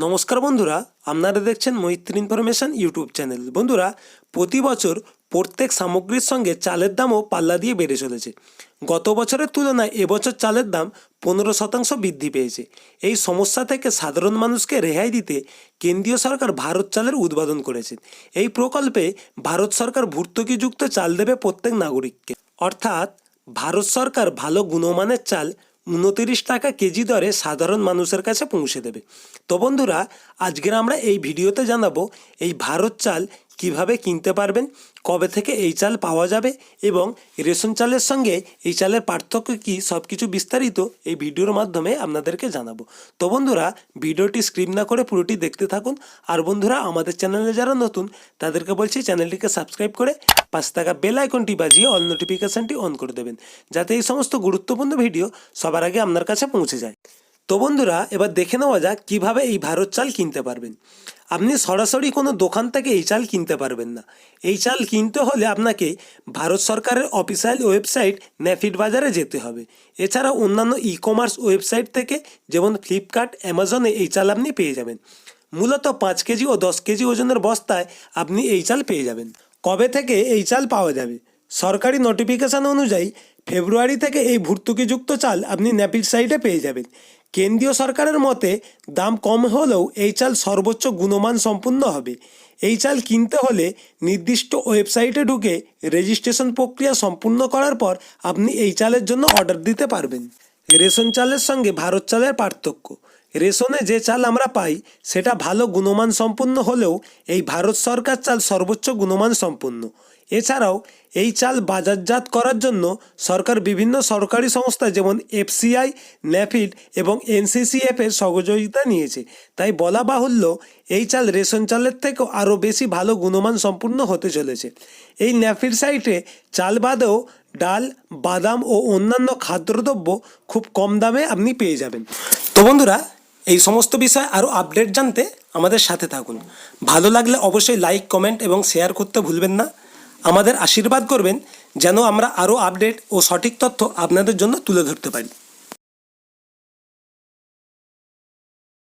নমস্কার বন্ধুরা, আপনারা দেখছেন মৈত্র ইনফরমেশন ইউটিউব চ্যানেল। বন্ধুরা, প্রতি বছর প্রত্যেক সামগ্রীর সঙ্গে চালের দামও পাল্লা দিয়ে বেড়ে চলেছে। গত বছরের তুলনায় এবছর চালের দাম 15% বৃদ্ধি পেয়েছে। এই সমস্যা থেকে সাধারণ মানুষকে রেহাই দিতে কেন্দ্রীয় সরকার ভারত চালের উদ্বোধন করেছে। এই প্রকল্পে ভারত সরকার ভর্তুকিযুক্ত চাল দেবে প্রত্যেক নাগরিককে, অর্থাৎ ভারত সরকার ভালো গুণমানের চাল 29 টাকা কেজি দরে সাধারণ মানুষের কাছে পৌঁছে দেবে। তো বন্ধুরা, আজকের আমরা এই ভিডিওতে জানাবো এই ভারত চাল কিভাবে কিনতে পারবেন, কবে থেকে এই চাল পাওয়া যাবে এবং রেশন চালের সঙ্গে এই চালের পার্থক্য কী, সব কিছু বিস্তারিত এই ভিডিওর মাধ্যমে আপনাদেরকে জানাবো। তো বন্ধুরা, ভিডিওটি স্ক্রিপ না করে পুরোটি দেখতে থাকুন। আর বন্ধুরা, আমাদের চ্যানেলে যারা নতুন তাদেরকে বলছি চ্যানেলটিকে সাবস্ক্রাইব করে পাশে থাকা বেল আইকনটি বাজিয়ে অল নোটিফিকেশানটি অন করে দেবেন, যাতে এই সমস্ত গুরুত্বপূর্ণ ভিডিও সবার আগে আপনার কাছে পৌঁছে যায়। তো বন্ধুরা, এবার দেখে নেওয়া যাক কীভাবে এই ভারত চাল কিনতে পারবেন। আপনি সরাসরি কোনো দোকান থেকে এই চাল কিনতে পারবেন না। এই চাল কিনতে হলে আপনাকে ভারত সরকারের অফিসিয়াল ওয়েবসাইট ন্যাফিড বাজারে যেতে হবে। এছাড়া অন্যান্য ই কমার্স ওয়েবসাইট থেকে যেমন ফ্লিপকার্ট, অ্যামাজনে এই চাল আপনি পেয়ে যাবেন। মূলত 5 কেজি ও 10 কেজি ওজনের বস্তায় আপনি এই চাল পেয়ে যাবেন। কবে থেকে এই চাল পাওয়া যাবে? সরকারি নোটিফিকেশান অনুযায়ী ফেব্রুয়ারি থেকে এই ভর্তুকিযুক্ত চাল আপনি ন্যাফিড সাইটে পেয়ে যাবেন। কেন্দ্রীয় সরকারের মতে দাম কম হলেও এই চাল সর্বোচ্চ গুণমান সম্পন্ন হবে। এই চাল কিনতে হলে নির্দিষ্ট ওয়েবসাইটে ঢুকে রেজিস্ট্রেশন প্রক্রিয়া সম্পূর্ণ করার পর আপনি এই চালের জন্য অর্ডার দিতে পারবেন। রেশন চালের সঙ্গে ভারত চালের পার্থক্য। রেশনে যে চাল আমরা পাই সেটা ভালো গুণমান সম্পন্ন হলেও এই ভারত সরকার চাল সর্বোচ্চ গুণমান সম্পন্ন। এছাড়াও এই চাল বাজারজাত করার জন্য সরকার বিভিন্ন সরকারি সংস্থা যেমন এফসিআই, ন্যাফিড এবং এনসিসিএফের সহযোগিতা নিয়েছে। তাই বলা বাহুল্য এই চাল রেশন চালের থেকেও আরও বেশি ভালো গুণমান সম্পন্ন হতে চলেছে। এই ন্যাফিড সাইটে চাল বাদেও ডাল, বাদাম ও অন্যান্য খাদ্যদ্রব্য খুব কম দামে আপনি পেয়ে যাবেন। তো বন্ধুরা, এই সমস্ত বিষয় আরও আপডেট জানতে আমাদের সাথে থাকুন। ভালো লাগলে অবশ্যই লাইক, কমেন্ট এবং শেয়ার করতে ভুলবেন না। আমাদের আশীর্বাদ করবেন যেন আমরা আরও আপডেট ও সঠিক তথ্য আপনাদের জন্য তুলে ধরতে পারি।